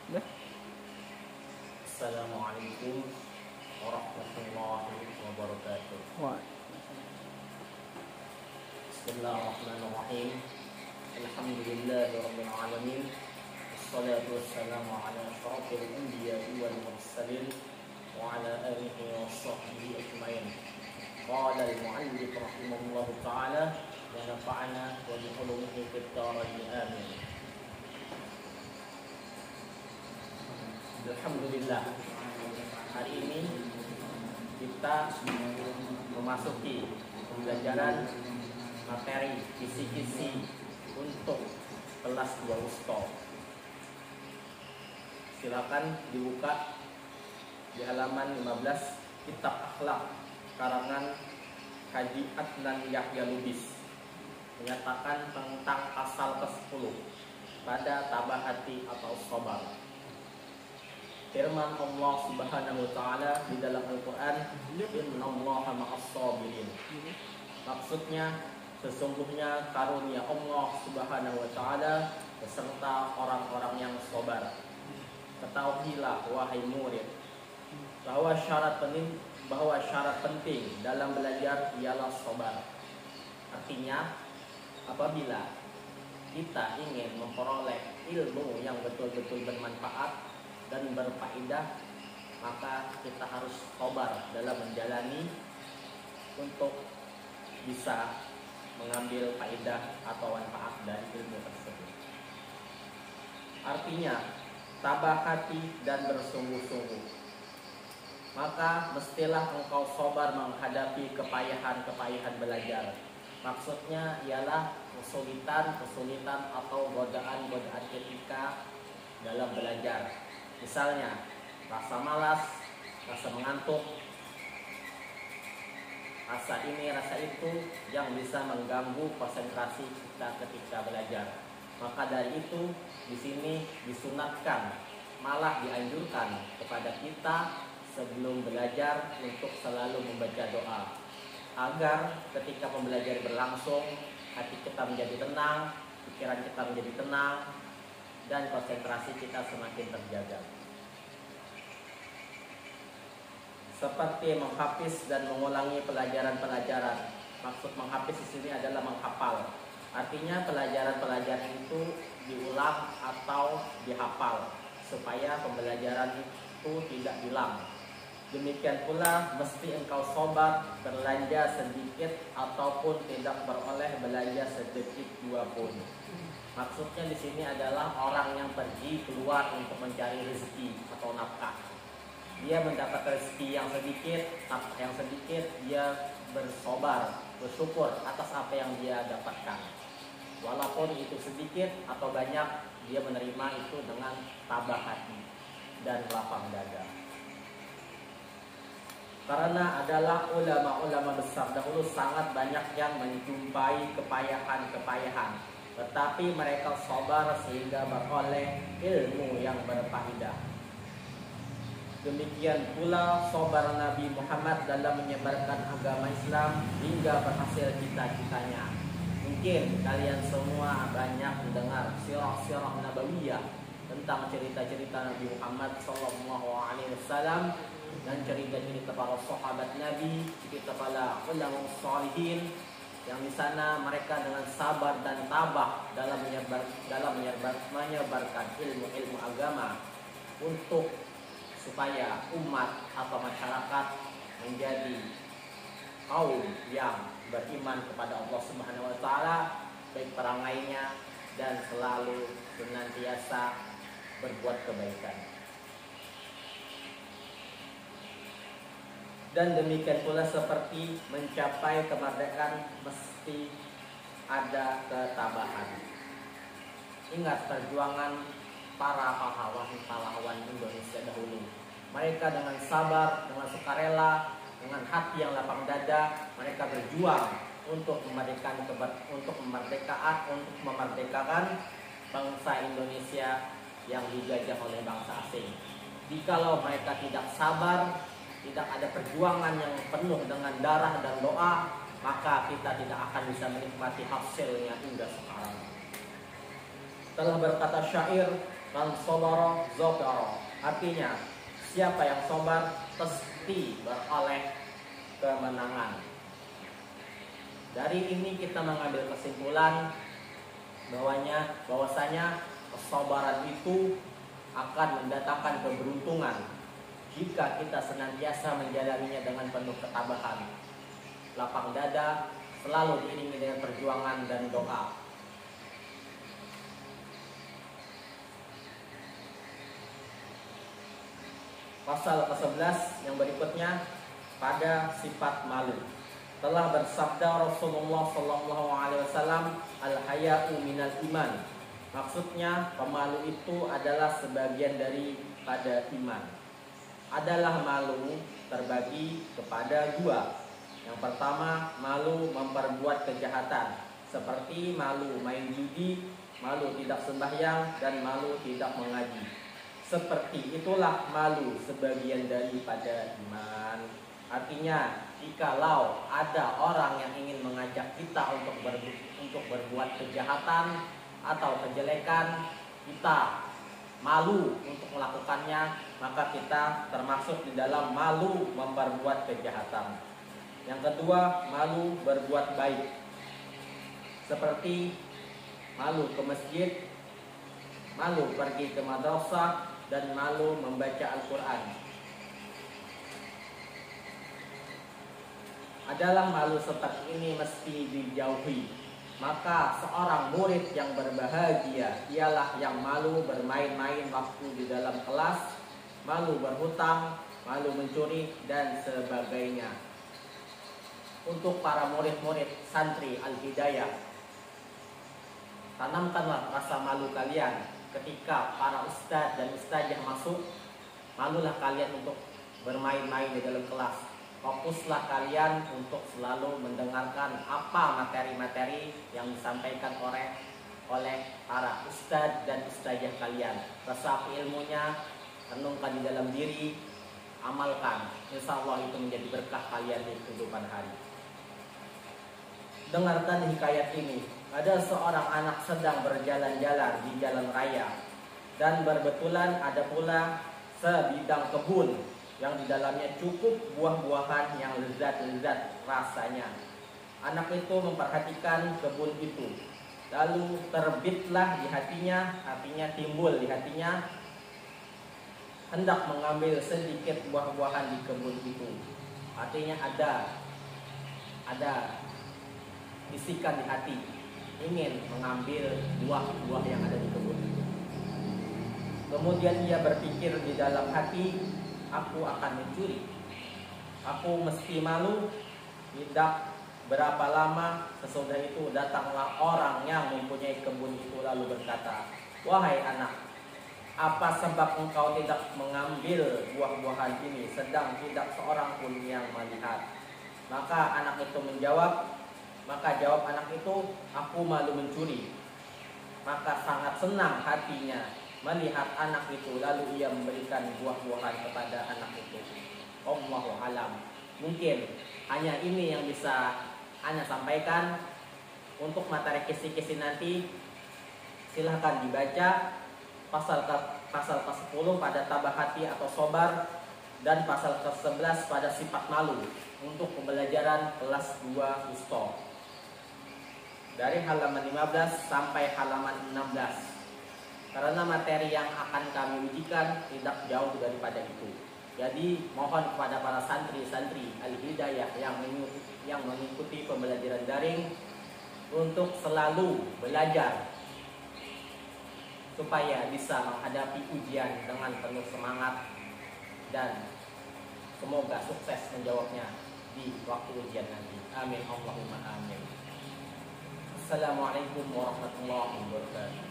Assalamualaikum warahmatullahi wabarakatuh. Bismillahirrahmanirrahim. Alhamdulillahirabbil alamin. Wassalatu wassalamu ala asyrafil anbiya'i wal mursalin wa ala alihi washabbihi ajmain. Qala al-mu'allif rahimahullahu ta'ala wa nafa'ana wa bi ulumihi fid dharain amin. Alhamdulillah, hari ini kita memasuki pembelajaran materi kisi-kisi untuk kelas 2 Wusta. Silakan dibuka di halaman 15 Kitab Akhlak karangan Haji Adnan Yahya Lubis, menyatakan tentang pasal ke-10 pada tabah hati atau sabar. Firman Allah Subhanahu wa taala di dalam Al-Qur'an, "Innallaha ma'as-sabirin." Maksudnya, sesungguhnya karunia Allah Subhanahu wa taala beserta orang-orang yang sabar. Ketahuilah wahai murid, bahwa syarat penting dalam belajar ialah sabar. Artinya, apabila kita ingin memperoleh ilmu yang betul-betul bermanfaat dan berfaedah, maka kita harus sabar dalam menjalani untuk bisa mengambil faedah atau manfaat dari ilmu tersebut. Artinya, tabah hati dan bersungguh-sungguh. Maka mestilah engkau sabar menghadapi kepayahan-kepayahan belajar. Maksudnya ialah kesulitan atau godaan-godaan ketika dalam belajar. Misalnya, rasa malas, rasa mengantuk, rasa ini, rasa itu yang bisa mengganggu konsentrasi kita ketika belajar. Maka dari itu, di sini disunatkan, malah dianjurkan kepada kita sebelum belajar untuk selalu membaca doa, agar ketika pembelajaran berlangsung, hati kita menjadi tenang, pikiran kita menjadi tenang, dan konsentrasi kita semakin terjaga. Seperti menghafis dan mengulangi pelajaran-pelajaran. Maksud menghafis di sini adalah menghafal. Artinya pelajaran-pelajaran itu diulang atau dihafal supaya pembelajaran itu tidak hilang. Demikian pula mesti engkau sabar belanja sedikit ataupun tidak beroleh belanja sedikit jua pun. Maksudnya di sini adalah orang yang pergi keluar untuk mencari rezeki atau nafkah. Dia mendapat rezeki yang sedikit, dia bersabar, bersyukur atas apa yang dia dapatkan. Walaupun itu sedikit atau banyak, dia menerima itu dengan tabah hati dan lapang dada. Karena adalah ulama-ulama besar dahulu sangat banyak yang menjumpai kepayahan-kepayahan, tetapi mereka sabar sehingga beroleh ilmu yang berfaedah. Demikian pula sabar Nabi Muhammad dalam menyebarkan agama Islam hingga berhasil cita-citanya. Mungkin kalian semua banyak mendengar sirah-sirah nabawiyah tentang cerita-cerita Nabi Muhammad SAW dan cerita-cerita para sahabat Nabi, cerita para ulama shalihin, yang di sana mereka dengan sabar dan tabah dalam menyebarkan ilmu-ilmu agama untuk supaya umat atau masyarakat menjadi kaum yang beriman kepada Allah Subhanahu wa taala, baik perangainya dan selalu senantiasa berbuat kebaikan. Dan demikian pula seperti mencapai kemerdekaan mesti ada ketabahan. Ingat perjuangan para pahlawan Indonesia dahulu. Mereka dengan sabar, dengan sukarela, dengan hati yang lapang dada, mereka berjuang untuk memerdekakan bangsa Indonesia yang dijajah oleh bangsa asing. Jikalau mereka tidak sabar, tidak ada perjuangan yang penuh dengan darah dan doa, maka kita tidak akan bisa menikmati hasilnya hingga sekarang. Telah berkata syair, Man sabara zafara. Artinya, siapa yang sabar pasti beroleh kemenangan. Dari ini kita mengambil kesimpulan bahwasanya kesabaran itu akan mendatangkan keberuntungan jika kita senantiasa menjalaninya dengan penuh ketabahan. Lapang dada selalu diiringi dengan perjuangan dan doa. Pasal ke-11 yang berikutnya pada sifat malu. Telah bersabda Rasulullah SAW, al-haya'u minal iman. Maksudnya pemalu itu adalah sebagian daripada iman. Adalah malu terbagi kepada dua. Yang pertama, malu memperbuat kejahatan, seperti malu main judi, malu tidak sembahyang, dan malu tidak mengaji. Seperti itulah malu sebagian daripada iman. Artinya, jikalau ada orang yang ingin mengajak kita untuk berbuat kejahatan atau kejelekan, kita malu untuk melakukannya, maka kita termasuk di dalam malu memperbuat kejahatan. Yang kedua, malu berbuat baik, seperti malu ke masjid, malu pergi ke madrasah, dan malu membaca Al-Quran. Adalah malu seperti ini mesti dijauhi. Maka seorang murid yang berbahagia ialah yang malu bermain-main waktu di dalam kelas, malu berhutang, malu mencuri, dan sebagainya. Untuk para murid-murid santri Al-Hidayah, tanamkanlah rasa malu kalian. Ketika para ustadz dan ustadzah masuk, malulah kalian untuk bermain-main di dalam kelas. Fokuslah kalian untuk selalu mendengarkan apa materi-materi yang disampaikan oleh para ustadz dan ustadzah kalian. Resapi ilmunya, renungkan di dalam diri, amalkan. Insya Allah itu menjadi berkah kalian di kehidupan hari. Dengarkan hikayat ini. Ada seorang anak sedang berjalan-jalan di jalan raya, dan berbetulan ada pula sebidang kebun yang di dalamnya cukup buah-buahan yang lezat-lezat rasanya. Anak itu memperhatikan kebun itu, lalu terbitlah di hatinya, artinya timbul di hatinya, hendak mengambil sedikit buah-buahan di kebun itu. Artinya ada bisikan di hati, ingin mengambil buah-buah yang ada di kebun itu. Kemudian ia berpikir di dalam hati, aku akan mencuri. Aku mesti malu. Tidak berapa lama sesudah itu datanglah orang yang mempunyai kebun itu lalu berkata, wahai anak, apa sebab engkau tidak mengambil buah-buahan ini sedang tidak seorang pun yang melihat? Maka anak itu menjawab, maka jawab anak itu, aku malu mencuri. Maka sangat senang hatinya melihat anak itu, lalu ia memberikan buah-buahan kepada anak itu. Allahu alam. Mungkin hanya ini yang bisa Ana sampaikan. Untuk materi kisi-kisi nanti silahkan dibaca pasal ke-10 pada tabah hati atau sobar, dan pasal ke-11 pada sifat malu untuk pembelajaran kelas 2 Usto. Dari halaman 15 sampai halaman 16. Karena materi yang akan kami ujikan tidak jauh daripada itu. Jadi mohon kepada para santri-santri Al-Hidayah yang mengikuti pembelajaran daring untuk selalu belajar supaya bisa menghadapi ujian dengan penuh semangat, dan semoga sukses menjawabnya di waktu ujian nanti. Amin Allahumma amin. Assalamualaikum warahmatullahi wabarakatuh.